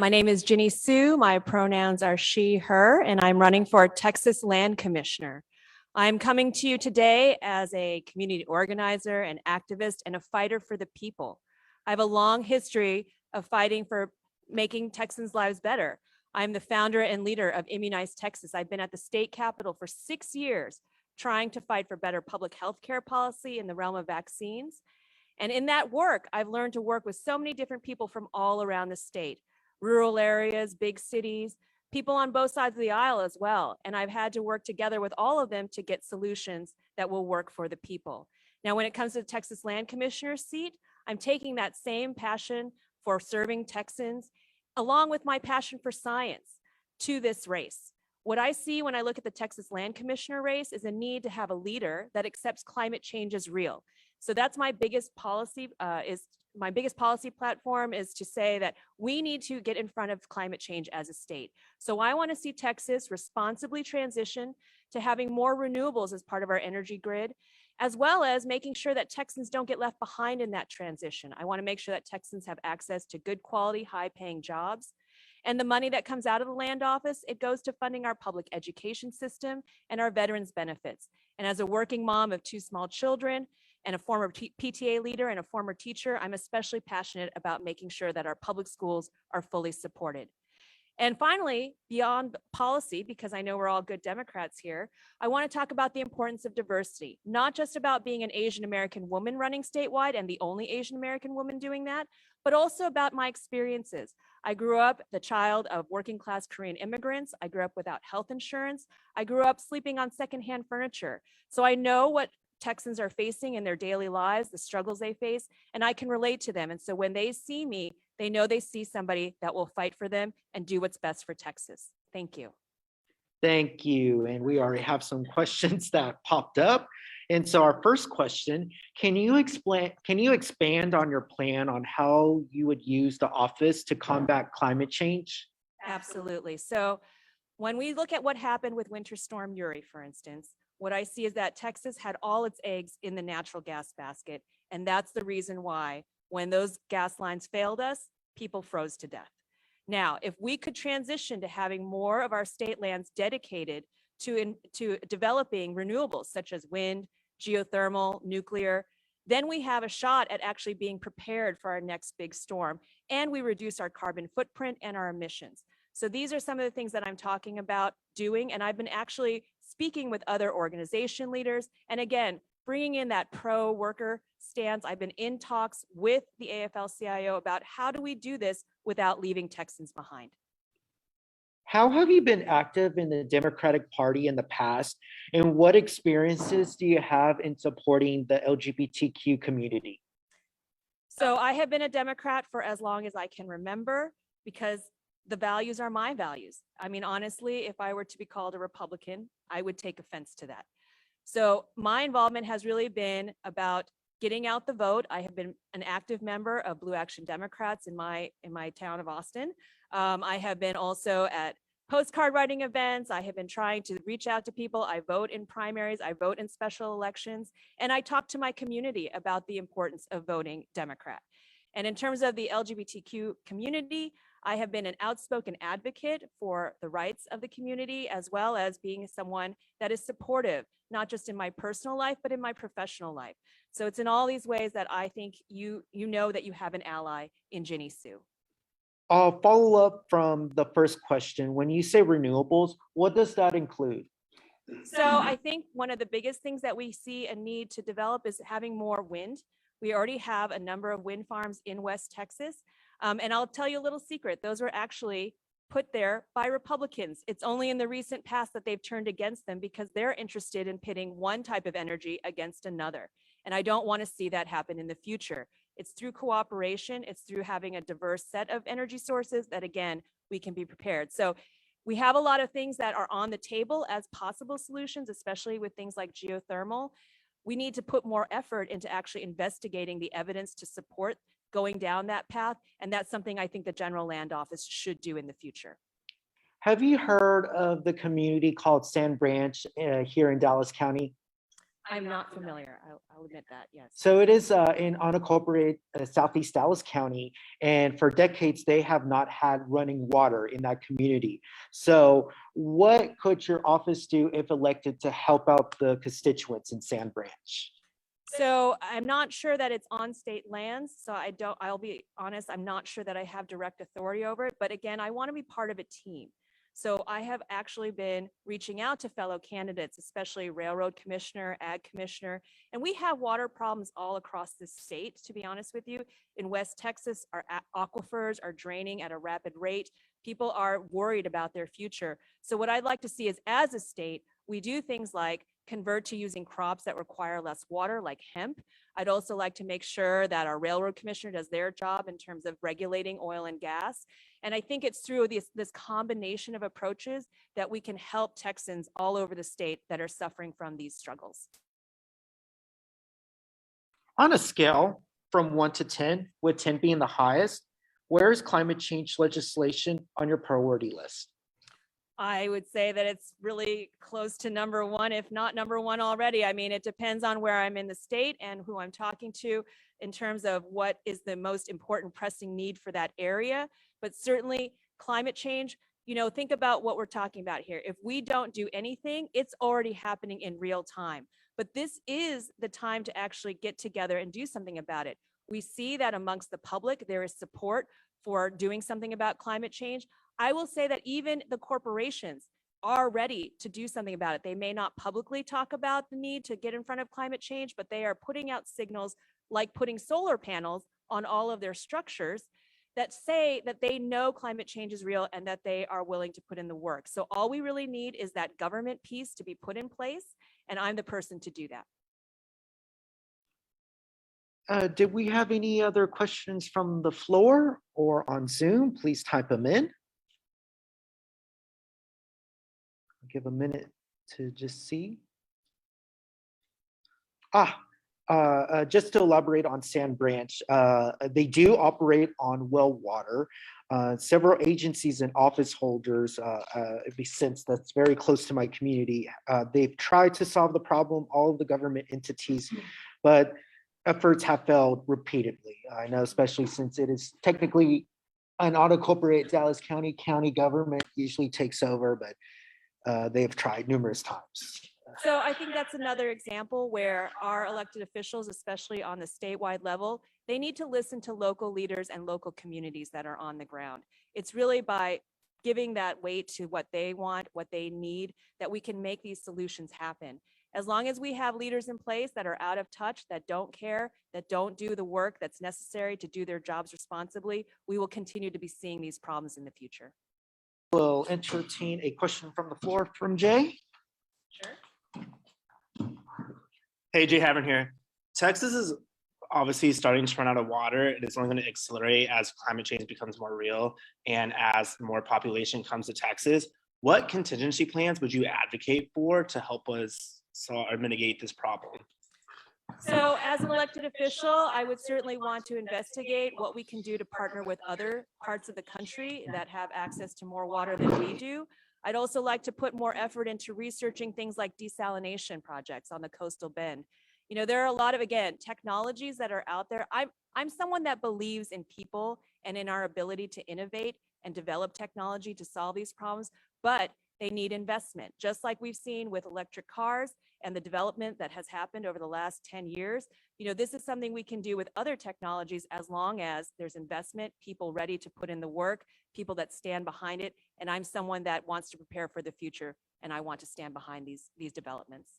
My name is Jinny Suh. My pronouns are she, her, and I'm running for Texas Land Commissioner. I'm coming to you today as a community organizer, an activist, and a fighter for the people. I have a long history of fighting for making Texans' lives better. I'm the founder and leader of Immunize Texas. I've been at the state capitol for 6 years trying to fight for better public health care policy in the realm of vaccines. And in that work, I've learned to work with so many different people from all around the state. Rural areas, big cities, people on both sides of the aisle as well. And I've had to work together with all of them to get solutions that will work for the people. Now, when it comes to the Texas Land Commissioner seat, I'm taking that same passion for serving Texans, along with my passion for science, to this race. What I see when I look at the Texas Land Commissioner race is a need to have a leader that accepts climate change as real. So that's my biggest policy platform is to say that we need to get in front of climate change as a state. So I want to see Texas responsibly transition to having more renewables as part of our energy grid, as well as making sure that Texans don't get left behind in that transition. I want to make sure that Texans have access to good quality, high-paying jobs. And the money that comes out of the land office, it goes to funding our public education system and our veterans benefits. And as a working mom of 2 small children, and a former PTA leader and a former teacher, I'm especially passionate about making sure that our public schools are fully supported. And finally, beyond policy, because I know we're all good Democrats here, I want to talk about the importance of diversity, not just about being an Asian American woman running statewide and the only Asian American woman doing that, but also about my experiences. I grew up the child of working class Korean immigrants. I grew up without health insurance. I grew up sleeping on secondhand furniture. So I know what Texans are facing in their daily lives, the struggles they face, and I can relate to them. And so when they see me, they know they see somebody that will fight for them and do what's best for Texas. Thank you. Thank you. And we already have some questions that popped up. And so our first question, can you expand on your plan on how you would use the office to combat climate change? Absolutely. So when we look at what happened with Winter Storm Uri, for instance, what I see is that Texas had all its eggs in the natural gas basket. And that's the reason why when those gas lines failed us, people froze to death. Now, if we could transition to having more of our state lands dedicated to developing renewables such as wind, geothermal, nuclear, then we have a shot at actually being prepared for our next big storm, and we reduce our carbon footprint and our emissions. So these are some of the things that I'm talking about doing, and I've been actually speaking with other organization leaders, and again, bringing in that pro-worker stance. I've been in talks with the AFL-CIO about how do we do this without leaving Texans behind. How have you been active in the Democratic Party in the past, and what experiences do you have in supporting the LGBTQ community? So I have been a Democrat for as long as I can remember because the values are my values. I mean, honestly, if I were to be called a Republican, I would take offense to that. So my involvement has really been about getting out the vote. I have been an active member of Blue Action Democrats in my town of Austin. I have been also at postcard writing events. I have been trying to reach out to people. I vote in primaries. I vote in special elections. And I talk to my community about the importance of voting Democrat. And in terms of the LGBTQ community, I have been an outspoken advocate for the rights of the community, as well as being someone that is supportive, not just in my personal life, but in my professional life. So it's in all these ways that I think you know that you have an ally in Jinny Suh. I'll follow up from the first question. When you say renewables, what does that include? So I think one of the biggest things that we see a need to develop is having more wind. We already have a number of wind farms in West Texas. And I'll tell you a little secret. Those were actually put there by Republicans. It's only in the recent past that they've turned against them because they're interested in pitting one type of energy against another. And I don't want to see that happen in the future. It's through cooperation. It's through having a diverse set of energy sources that, again, we can be prepared. So we have a lot of things that are on the table as possible solutions, especially with things like geothermal. We need to put more effort into actually investigating the evidence to support going down that path. And that's something I think the General Land Office should do in the future. Have you heard of the community called Sand Branch here in Dallas County? I'm not familiar. I'll admit that, yes. So it is in unincorporated Southeast Dallas County, and for decades they have not had running water in that community. So what could your office do if elected to help out the constituents in Sand Branch? So I'm not sure that it's on state lands. So I'll be honest, I'm not sure that I have direct authority over it. But again, I want to be part of a team. So I have actually been reaching out to fellow candidates, especially railroad commissioner, ag commissioner, and we have water problems all across the state, to be honest with you. In West Texas, our aquifers are draining at a rapid rate. People are worried about their future. So what I'd like to see is, as a state, we do things like convert to using crops that require less water, like hemp. I'd also like to make sure that our railroad commissioner does their job in terms of regulating oil and gas. And I think it's through this combination of approaches that we can help Texans all over the state that are suffering from these struggles. On a scale from 1 to 10, with 10 being the highest, where is climate change legislation on your priority list? I would say that it's really close to number one, if not number one already. I mean, it depends on where I'm in the state and who I'm talking to in terms of what is the most important pressing need for that area. But certainly climate change, think about what we're talking about here. If we don't do anything, it's already happening in real time. But this is the time to actually get together and do something about it. We see that amongst the public, there is support for doing something about climate change. I will say that even the corporations are ready to do something about it. They may not publicly talk about the need to get in front of climate change, but they are putting out signals like putting solar panels on all of their structures that say that they know climate change is real and that they are willing to put in the work. So all we really need is that government piece to be put in place, and I'm the person to do that. Did we have any other questions from the floor or on Zoom? Please type them in. I'll give a minute to just see. Just to elaborate on Sand Branch, they do operate on well water. Several agencies and office holders, since that's very close to my community, they've tried to solve the problem, all of the government entities, but efforts have failed repeatedly. I know, especially since it is technically an unincorporated Dallas County government usually takes over, but they've tried numerous times. So I think that's another example where our elected officials, especially on the statewide level, they need to listen to local leaders and local communities that are on the ground. It's really by giving that weight to what they want, what they need, that we can make these solutions happen. As long as we have leaders in place that are out of touch, that don't care, that don't do the work that's necessary to do their jobs responsibly, we will continue to be seeing these problems in the future. We'll entertain a question from the floor from Jay. Sure. Hey, Jay Havern here. Texas is obviously starting to run out of water. It is only going to accelerate as climate change becomes more real and as more population comes to Texas. What contingency plans would you advocate for to help us solve or mitigate this problem? So as an elected official, I would certainly want to investigate what we can do to partner with other parts of the country that have access to more water than we do. I'd also like to put more effort into researching things like desalination projects on the coastal bend. There are a lot of, again, technologies that are out there. I'm someone that believes in people and in our ability to innovate and develop technology to solve these problems, but they need investment. Just like we've seen with electric cars and the development that has happened over the last 10 years, this is something we can do with other technologies as long as there's investment, people ready to put in the work, people that stand behind it. And I'm someone that wants to prepare for the future, and I want to stand behind these developments.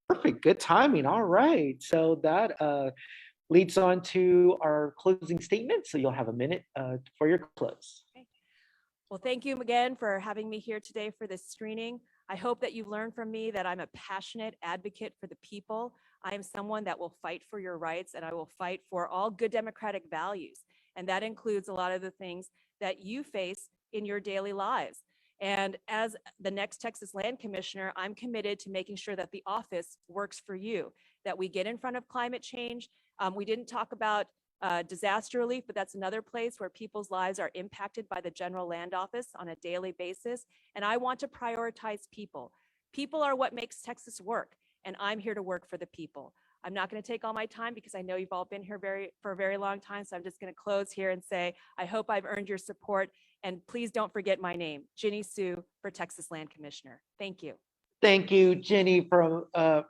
Perfect, good timing. All right, so that leads on to our closing statement. So you'll have a minute for your close. Okay. Well, thank you again for having me here today for this screening. I hope that you've learned from me that I'm a passionate advocate for the people. I am someone that will fight for your rights, and I will fight for all good democratic values. And that includes a lot of the things that you face in your daily lives. And as the next Texas Land Commissioner, I'm committed to making sure that the office works for you, that we get in front of climate change. We didn't talk about disaster relief, but that's another place where people's lives are impacted by the general land office on a daily basis. And I want to prioritize people. People are what makes Texas work, and I'm here to work for the people. I'm not going to take all my time because I know you've all been here for a very long time. So I'm just going to close here and say, I hope I've earned your support. And please don't forget my name, Jinny Suh, for Texas Land Commissioner. Thank you. Thank you, Jinny, from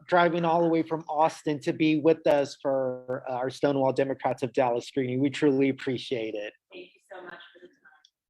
driving all the way from Austin to be with us for our Stonewall Democrats of Dallas screening. We truly appreciate it.